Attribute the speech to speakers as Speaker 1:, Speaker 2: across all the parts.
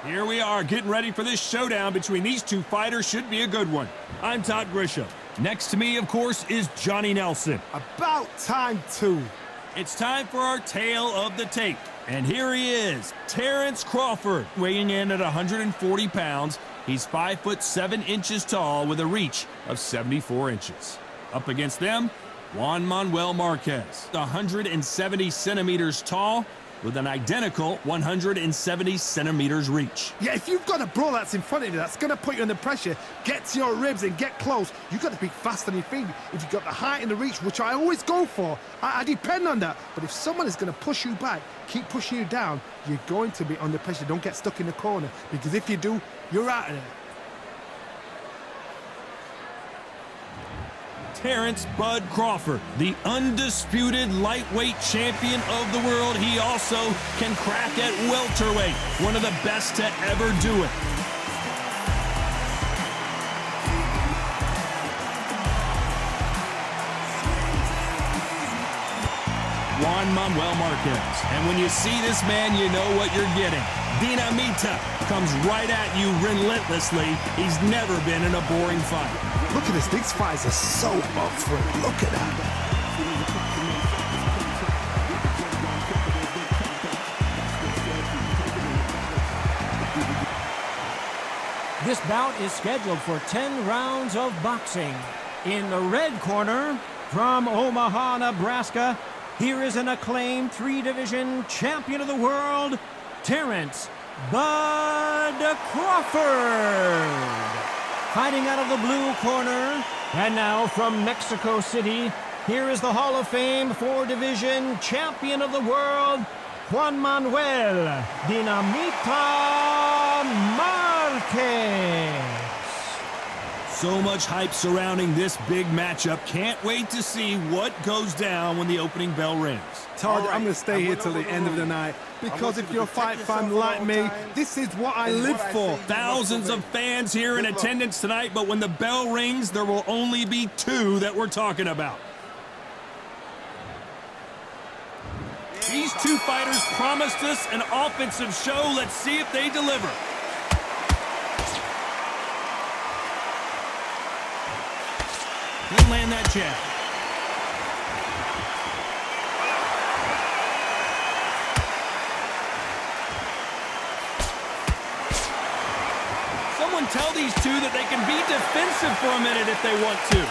Speaker 1: Here we are, getting ready for this showdown between these two fighters. Should be a good one. I'm Todd Grisham. Next to me, of course, is Johnny Nelson.
Speaker 2: About time, too.
Speaker 1: It's time for our tale of the tape. And here he is, Terence Crawford, weighing in at 140 pounds. He's 5'7" tall with a reach of 74 inches. Up against them, Juan Manuel Márquez, 170 centimeters tall, with an identical 170 centimeters reach.
Speaker 2: Yeah, if you've got a brawl that's in front of you, that's going to put you under pressure, get to your ribs and get close, you've got to be fast on your feet. If you've got the height and the reach, which I always go for, I depend on that. But if someone is going to push you back, keep pushing you down, you're going to be under pressure. Don't get stuck in the corner, because if you do, you're out of there.
Speaker 1: Terence "Bud" Crawford, the undisputed lightweight champion of the world. He also can crack at welterweight, one of the best to ever do it. Juan Manuel Márquez. And when you see this man, you know what you're getting. Dinamita comes right at you relentlessly. He's never been in a boring fight.
Speaker 2: Look at this. These fights are so up for it. Look at that.
Speaker 3: This bout is scheduled for 10 rounds of boxing. In the red corner, from Omaha, Nebraska, here is an acclaimed 3-division champion of the world, Terence "Bud" Crawford. Fighting out of the blue corner, and now from Mexico City, here is the Hall of Fame 4-division champion of the world, Juan Manuel "Dinamita" Márquez.
Speaker 1: So much hype surrounding this big matchup. Can't wait to see what goes down when the opening bell rings.
Speaker 2: Todd, I'm going to stay here till the end of the night, because if you're a fight fan like me, this is what I live for.
Speaker 1: Thousands of fans here in attendance tonight, but when the bell rings, there will only be two that we're talking about. These two fighters promised us an offensive show. Let's see if they deliver. He'll land that jab. Someone tell these two that they can be defensive for a minute if they want to.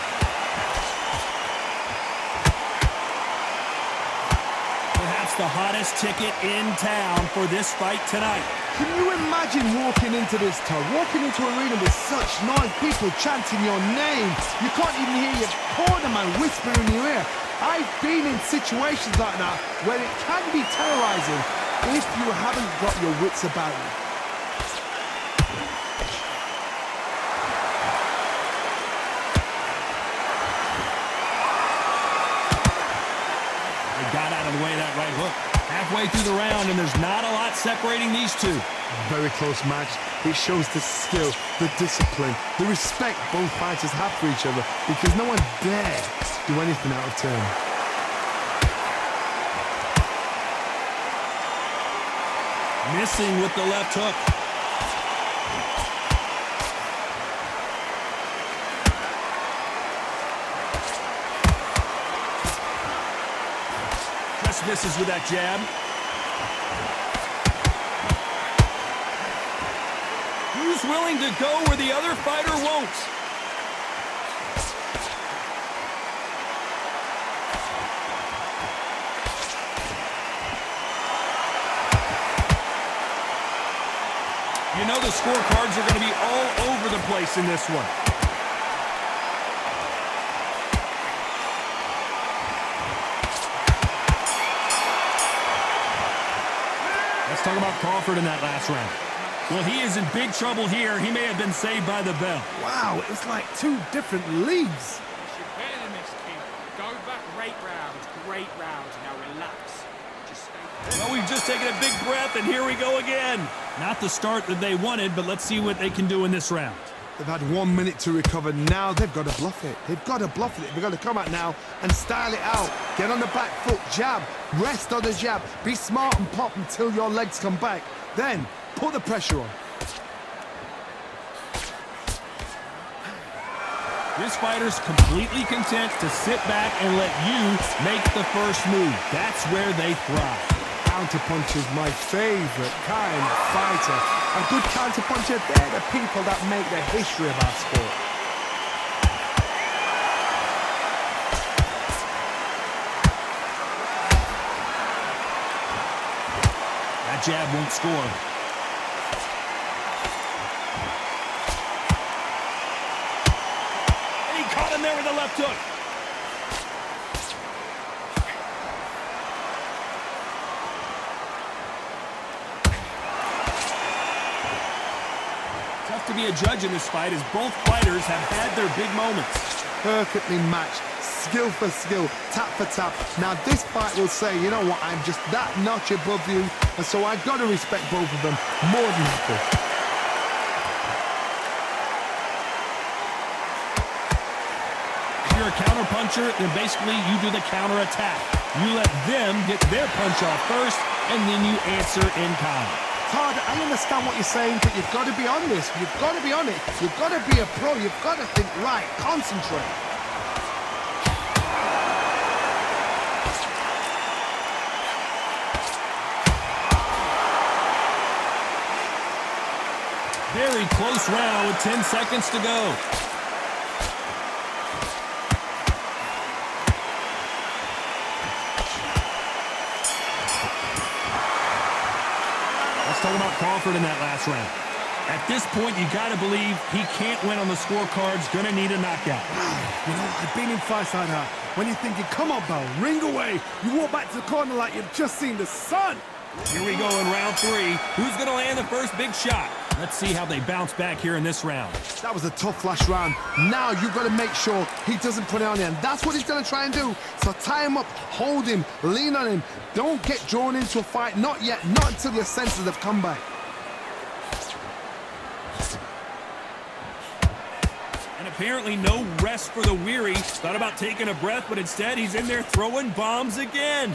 Speaker 1: Perhaps the hottest ticket in town for this fight tonight.
Speaker 2: Can you imagine walking into this, Todd? Walking into an arena with such noise, people chanting your name. You can't even hear your corner man whisper in your ear. I've been in situations like that where it can be terrorizing if you haven't got your wits about you.
Speaker 1: They got out of the way of that right hook. Halfway through the round, and there's not a lot separating these two.
Speaker 2: Very close match. It shows the skill, the discipline, the respect both fighters have for each other, because no one dare do anything out of turn.
Speaker 1: Missing with the left hook. Just misses with that jab. Who's willing to go where the other fighter won't? You know the scorecards are going to be all over the place in this one. Let's talk about Crawford in that last round. Well, he is in big trouble here. He may have been saved by the bell.
Speaker 2: Wow, it's like two different leagues.
Speaker 4: You're better than this, King. Go back, great round. Now relax. Just stay.
Speaker 1: Well, we've just taken a big breath, and here we go again. Not the start that they wanted, but let's see what they can do in this round.
Speaker 2: They've had 1 minute to recover. Now they've got to bluff it. They've got to bluff it. They've got to come out now and style it out. Get on the back foot, jab, rest on the jab. Be smart and pop until your legs come back. Then put the pressure on.
Speaker 1: This fighter's completely content to sit back and let you make the first move. That's where they thrive.
Speaker 2: Counterpunch is my favorite kind of fighter. A good counterpuncher, they're the people that make the history of our sport.
Speaker 1: That jab won't score. And he caught him there with a left hook. Tough to be a judge in this fight as both fighters have had their big moments.
Speaker 2: Perfectly matched, skill for skill, tap for tap. Now this fight will say, you know what, I'm just that notch above you, and so I've got to respect both of them more than equal.
Speaker 1: If you're a counter puncher, then basically you do the counter attack. You let them get their punch off first, and then you answer in kind.
Speaker 2: Todd, I understand what you're saying, but you've got to be on this. You've got to be on it. You've got to be a pro. You've got to think right. Concentrate.
Speaker 1: Very close round with 10 seconds to go. Talking about Crawford in that last round. At this point, you got to believe he can't win on the scorecards. Going to need a knockout.
Speaker 2: You know, I've been in fights like that. When you're thinking, come on, Bell, ring away. You walk back to the corner like you've just seen the sun.
Speaker 1: Here we go in round 3. Who's going to land the first big shot? Let's see how they bounce back here in this round.
Speaker 2: That was a tough last round. Now you've got to make sure he doesn't put it on you, and that's what he's going to try and do. So tie him up, hold him, lean on him. Don't get drawn into a fight. Not yet. Not until your senses have come back.
Speaker 1: And apparently no rest for the weary. Thought about taking a breath, but instead he's in there throwing bombs again.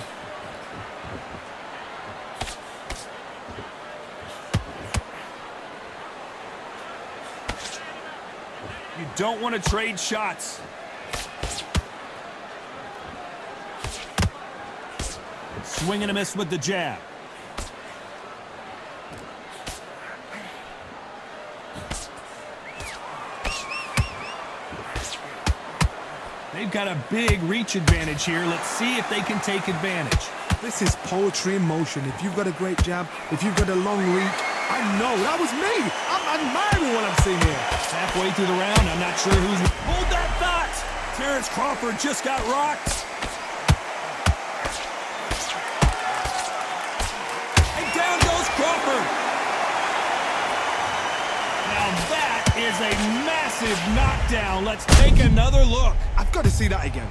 Speaker 1: You don't want to trade shots. Swing and a miss with the jab. They've got a big reach advantage here. Let's see if they can take advantage.
Speaker 2: This is poetry in motion. If you've got a great jab, if you've got a long reach, I know, that was me. I'm admiring what I'm seeing here.
Speaker 1: Halfway through the round, I'm not sure who's... Hold that thought! Terence Crawford just got rocked. And down goes Crawford. Now that is a massive knockdown. Let's take another look.
Speaker 2: I've got to see that again.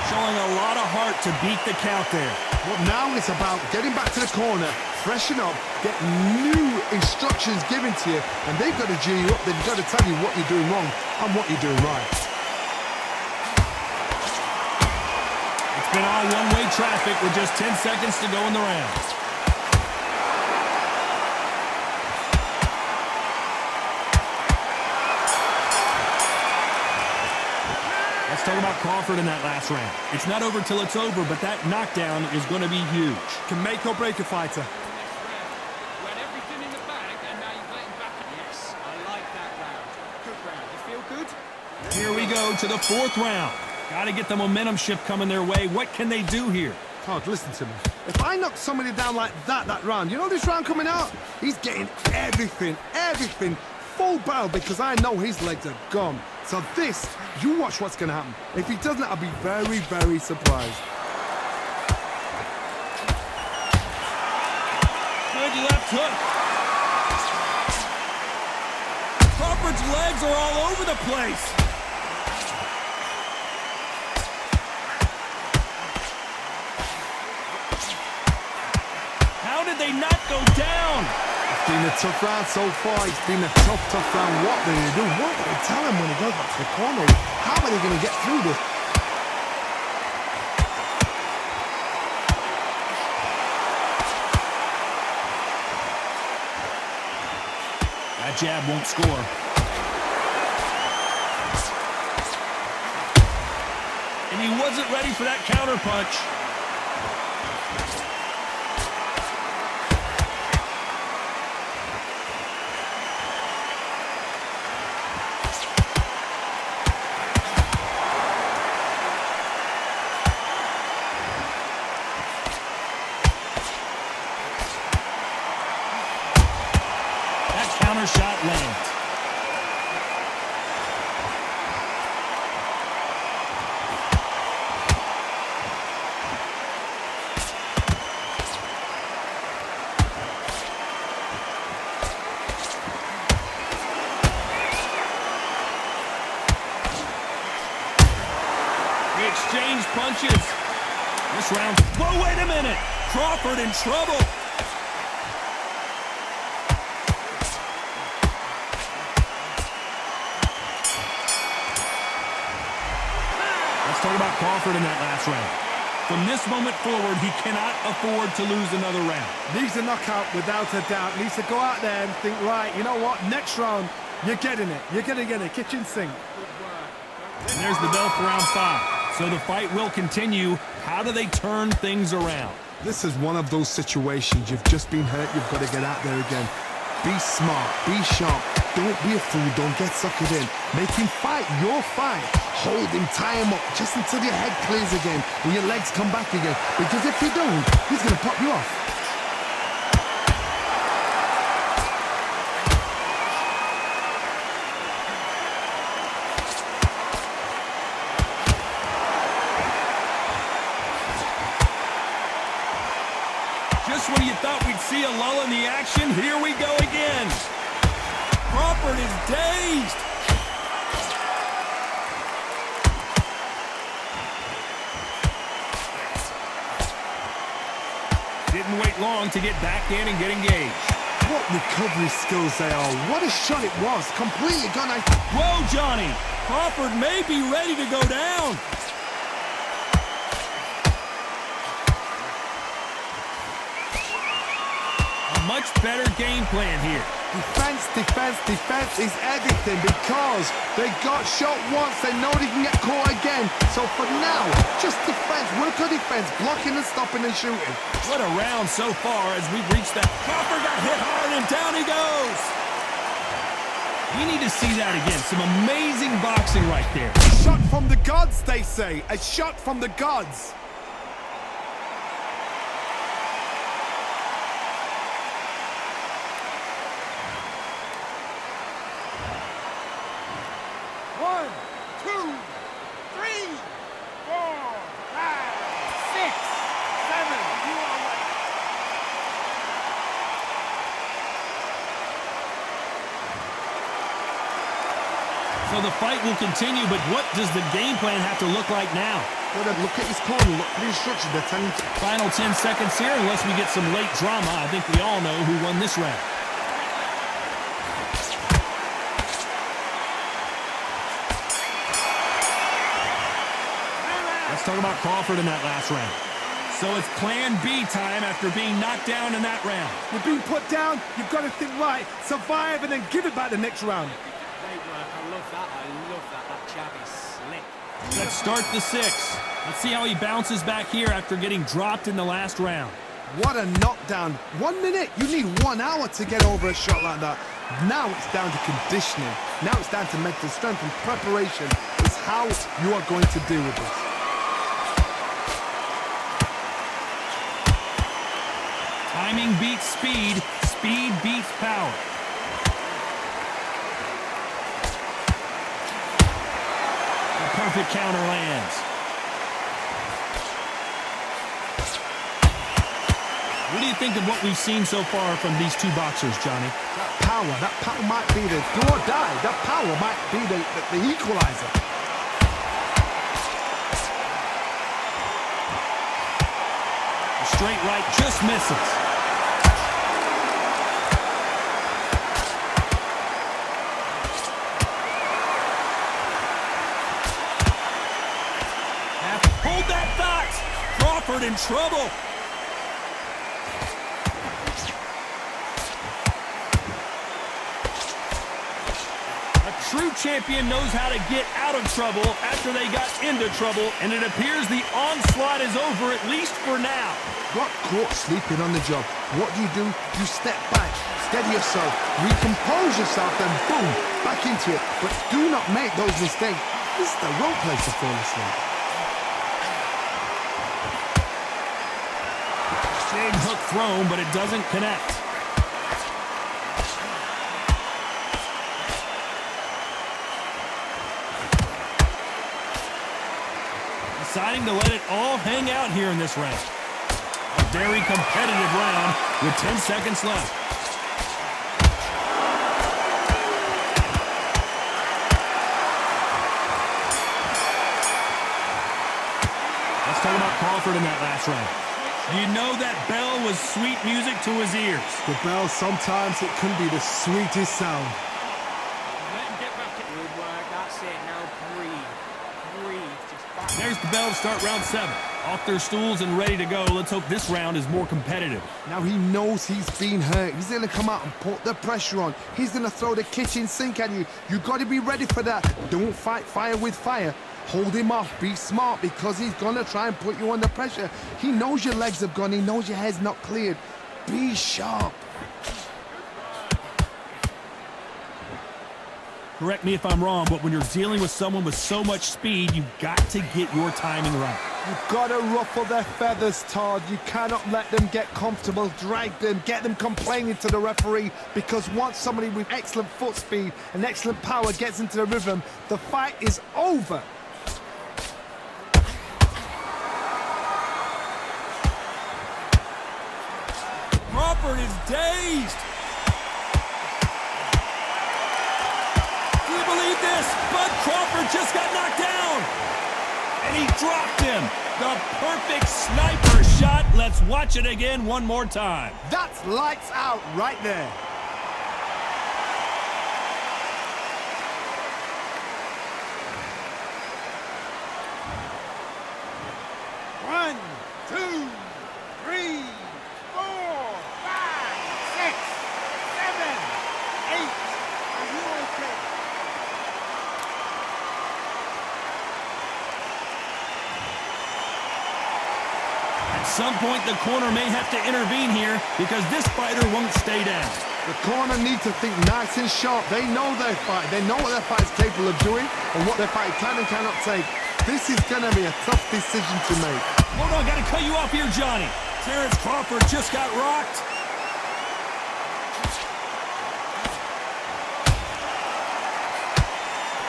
Speaker 1: Showing a lot of heart to beat the count there.
Speaker 2: Well, now it's about getting back to the corner, freshen up, get new instructions given to you, and they've got to G you up. They've got to tell you what you're doing wrong and what you're doing right.
Speaker 1: It's been all one-way traffic with just 10 seconds to go in the round. Let's talk about Crawford in that last round. It's not over till it's over, but that knockdown is going to be huge.
Speaker 2: Can make or break a fighter.
Speaker 4: You had everything in the bag, and now you've let him back. Yes, I like that round. Good round. You feel good?
Speaker 1: Here we go to the 4th round. Got to get the momentum shift coming their way. What can they do here?
Speaker 2: Todd, listen to me. If I knock somebody down like that round, you know this round coming out? He's getting everything, full barrel, because I know his legs are gone. So this, you watch what's going to happen. If he doesn't, I'll be very, very surprised.
Speaker 1: Good left hook. Crawford's legs are all over the place.
Speaker 2: a tough round so far. It's been a tough round. What do they do? What do they tell him when he goes back to the corner? How are they going to get through this?
Speaker 1: That jab won't score. And he wasn't ready for that counter punch. Shot lands. They exchange punches. This round. Whoa, wait a minute. Crawford in trouble. Talk about Crawford in that last round. From this moment forward, he cannot afford to lose another round.
Speaker 2: Needs a knockout without a doubt. Needs to go out there and think, right, you know what? Next round, you're getting it. You're going to get it. Kitchen sink.
Speaker 1: And there's the bell for round 5. So the fight will continue. How do they turn things around?
Speaker 2: This is one of those situations. You've just been hurt. You've got to get out there again. Be smart. Be sharp. Don't be a fool. Don't get suckered in. Make him fight your fight. Hold him, tie him up, just until your head clears again and your legs come back again. Because if you don't, he's going to pop you off.
Speaker 1: Just when you thought we'd see a lull in the action, here we go again. Crawford is dazed. Didn't wait long to get back in and get engaged.
Speaker 2: What recovery skills they are. What a shot it was. Completely gone.
Speaker 1: Whoa, Johnny. Crawford may be ready to go down. A much better game plan here.
Speaker 2: Defense is everything because they got shot once. They know they can get caught again. So for now, just defense. Work on defense. Blocking and stopping and shooting.
Speaker 1: What a round so far as we've reached that. Crawford got hit hard and down he goes. We need to see that again. Some amazing boxing right there.
Speaker 2: A shot from the gods, they say. A shot from the gods.
Speaker 1: So the fight will continue, but what does the game plan have to look like now?
Speaker 2: Well, look at his corner, look at the instructions. They're telling him.
Speaker 1: Final 10 seconds here, unless we get some late drama. I think we all know who won this round. Let's talk about Crawford in that last round. So it's plan B time after being knocked down in that round.
Speaker 2: You're being put down, you've got to think right, survive, and then give it back the next round.
Speaker 4: Great work. I love that. That jab is slick.
Speaker 1: Let's start the 6. Let's see how he bounces back here after getting dropped in the last round.
Speaker 2: What a knockdown. 1 minute, you need 1 hour to get over a shot like that. Now it's down to conditioning. Now it's down to mental strength and preparation. It's how you are going to deal with this.
Speaker 1: Timing beats speed. Speed beats power. A perfect counter lands. What do you think of what we've seen so far from these two boxers, Johnny?
Speaker 2: That power might be the do or die. That power might be the equalizer.
Speaker 1: The straight right just misses. Crawford in trouble. A true champion knows how to get out of trouble after they got into trouble, and it appears the onslaught is over, at least for now.
Speaker 2: Got caught sleeping on the job. What do? You step back, steady yourself, recompose yourself, then boom, back into it. But do not make those mistakes. This is the wrong place to fall asleep.
Speaker 1: Big hook thrown, but it doesn't connect. Deciding to let it all hang out here in this round. A very competitive round with 10 seconds left. Let's talk about Crawford in that last round. You know that bell was sweet music to his ears.
Speaker 2: The bell, sometimes it can be the sweetest sound.
Speaker 4: Let him get back in. Good work, that's it. Now breathe. Breathe. Just back.
Speaker 1: There's the bell to start round 7. Off their stools and ready to go. Let's hope this round is more competitive.
Speaker 2: Now he knows he's been hurt. He's going to come out and put the pressure on. He's going to throw the kitchen sink at you. You got to be ready for that. Don't fight fire with fire. Hold him off. Be smart, because he's going to try and put you under pressure. He knows your legs have gone. He knows your head's not cleared. Be sharp.
Speaker 1: Correct me if I'm wrong, but when you're dealing with someone with so much speed, you've got to get your timing right.
Speaker 2: You've got to ruffle their feathers, Todd. You cannot let them get comfortable. Drag them. Get them complaining to the referee, because once somebody with excellent foot speed and excellent power gets into the rhythm, the fight is over.
Speaker 1: Crawford is dazed. Do you believe this? Bud Crawford just got knocked down. And he dropped him. The perfect sniper shot. Let's watch it again one more time.
Speaker 2: That's lights out right there.
Speaker 4: One, two, three, 4, 5, 6, 7, 8. Are you okay?
Speaker 1: At some point, the corner may have to intervene here, because this fighter won't stay down.
Speaker 2: The corner needs to think nice and sharp. They know their fight. They know what their fight is capable of doing and what their fight can and cannot take. This is going to be a tough decision to make.
Speaker 1: Hold on, got to cut you off here, Johnny. Terence Crawford just got rocked.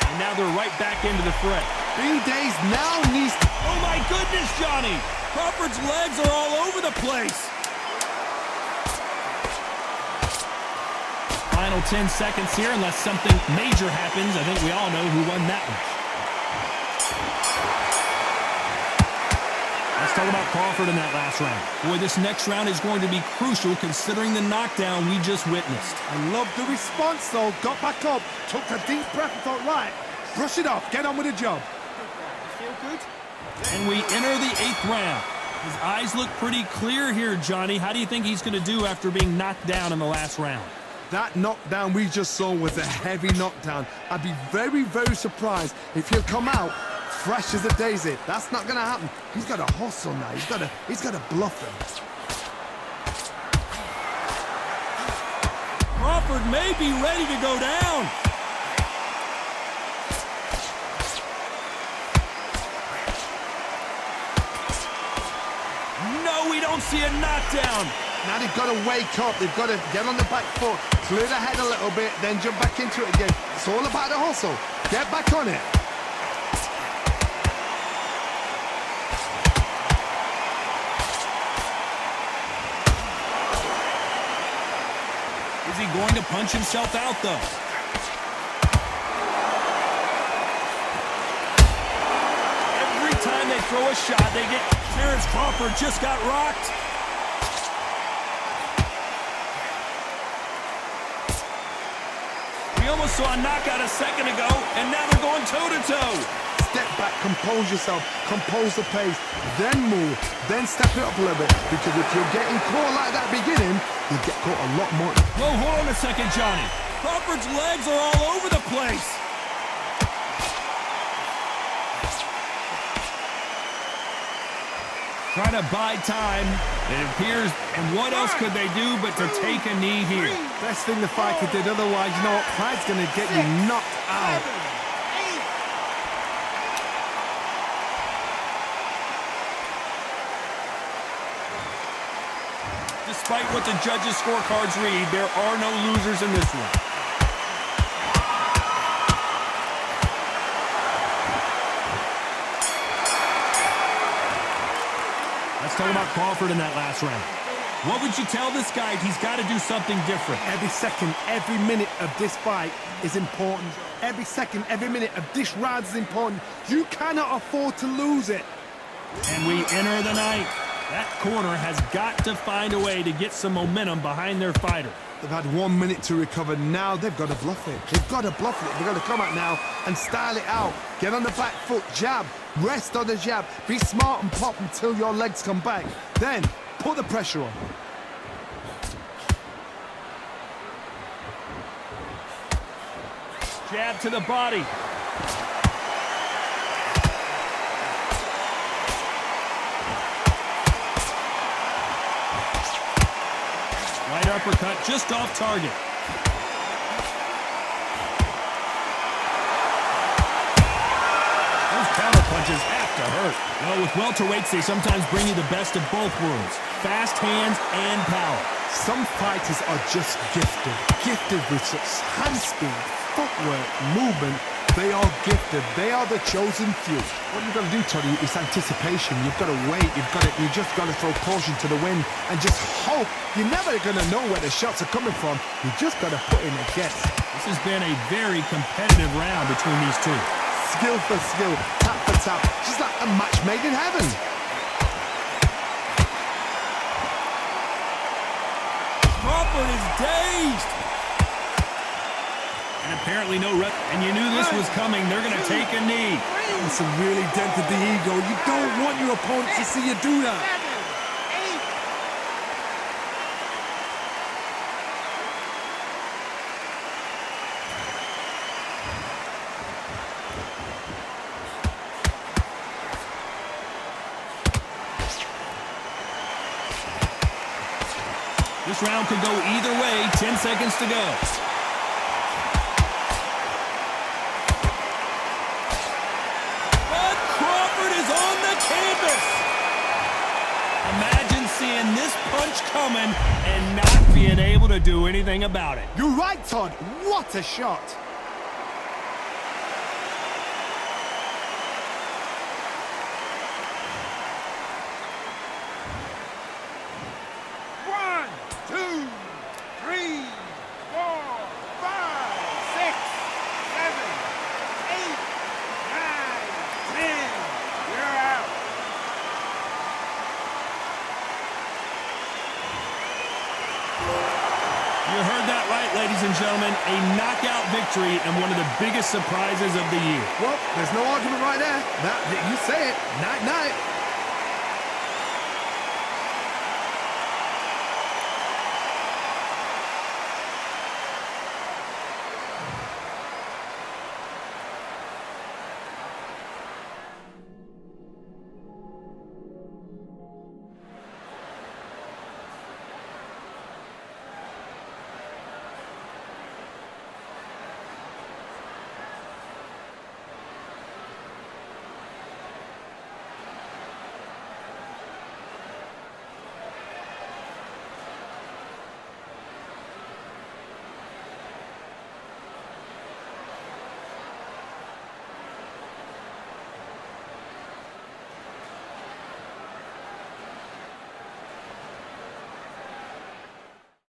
Speaker 1: And now they're right back into the fray.
Speaker 2: B-Days now needs to...
Speaker 1: Oh my goodness, Johnny! Crawford's legs are all over the place. Final 10 seconds here, unless something major happens. I think we all know who won that one. Let's talk about Crawford in that last round. Boy, this next round is going to be crucial considering the knockdown we just witnessed.
Speaker 2: I love the response, though. Got back up, took a deep breath and thought, right, brush it off, get on with the job.
Speaker 4: You feel good?
Speaker 1: And we enter the 8th round. His eyes look pretty clear here, Johnny. How do you think he's going to do after being knocked down in the last round?
Speaker 2: That knockdown we just saw was a heavy knockdown. I'd be very, very surprised if he'll come out fresh as a daisy. That's not going to happen. He's got to hustle now. He's got to bluff them.
Speaker 1: Crawford may be ready to go down. No, we don't see a knockdown.
Speaker 2: Now they've got to wake up. They've got to get on the back foot, clear the head a little bit, then jump back into it again. It's all about the hustle. Get back on it.
Speaker 1: Is he going to punch himself out, though? Every time they throw a shot, they get... Terence Crawford just got rocked. We almost saw a knockout a second ago, and now they're going toe-to-toe.
Speaker 2: Step back, compose yourself, compose the pace, then move, then step it up a little bit. Because if you're getting caught like that beginning, you'll get caught a lot more.
Speaker 1: Whoa, hold on a second, Johnny. Crawford's legs are all over the place. Trying to buy time, it appears, and what else could they do but to take a knee here?
Speaker 2: Best thing the fighter did, otherwise, you know what, pride's going to get you knocked out.
Speaker 1: Despite what the judges' scorecards read, there are no losers in this one. Let's talk about Crawford in that last round. What would you tell this guy? He's got to do something different.
Speaker 2: Every second, every minute of this fight is important. Every second, every minute of this round is important. You cannot afford to lose it.
Speaker 1: And we enter the ninth. That corner has got to find a way to get some momentum behind their fighter.
Speaker 2: They've had 1 minute to recover. Now they've got to bluff it. They've got to bluff it. They've got to come out now and style it out. Get on the back foot, jab, rest on the jab. Be smart and pop until your legs come back. Then put the pressure on.
Speaker 1: Jab to the body. Right uppercut just off target. Those counter punches have to hurt. Well, with welterweights, they sometimes bring you the best of both worlds. Fast hands and power.
Speaker 2: Some fighters are just gifted. Gifted with such hand speed, footwork, movement. They are gifted. They are the chosen few. What you've got to do, Toddy, is anticipation. You've got to wait. You just got to throw caution to the wind and just hope. You're never going to know where the shots are coming from. You just got to put in a guess.
Speaker 1: This has been a very competitive round between these two.
Speaker 2: Skill for skill, tap for tap, just like a match made in heaven.
Speaker 1: Crawford is dazed. And apparently no rep. And you knew this was coming. They're going to take a knee.
Speaker 2: It's really dented the ego. You don't want your opponent to see you do that.
Speaker 1: This round could go either way. 10 seconds to go. But Crawford is on the canvas. Imagine seeing this punch coming and not being able to do anything about it.
Speaker 2: You're right, Todd. What a shot.
Speaker 1: You heard that right, ladies and gentlemen. A knockout victory and one of the biggest surprises of the year.
Speaker 2: Well, there's no argument right there. You say it. Night-night.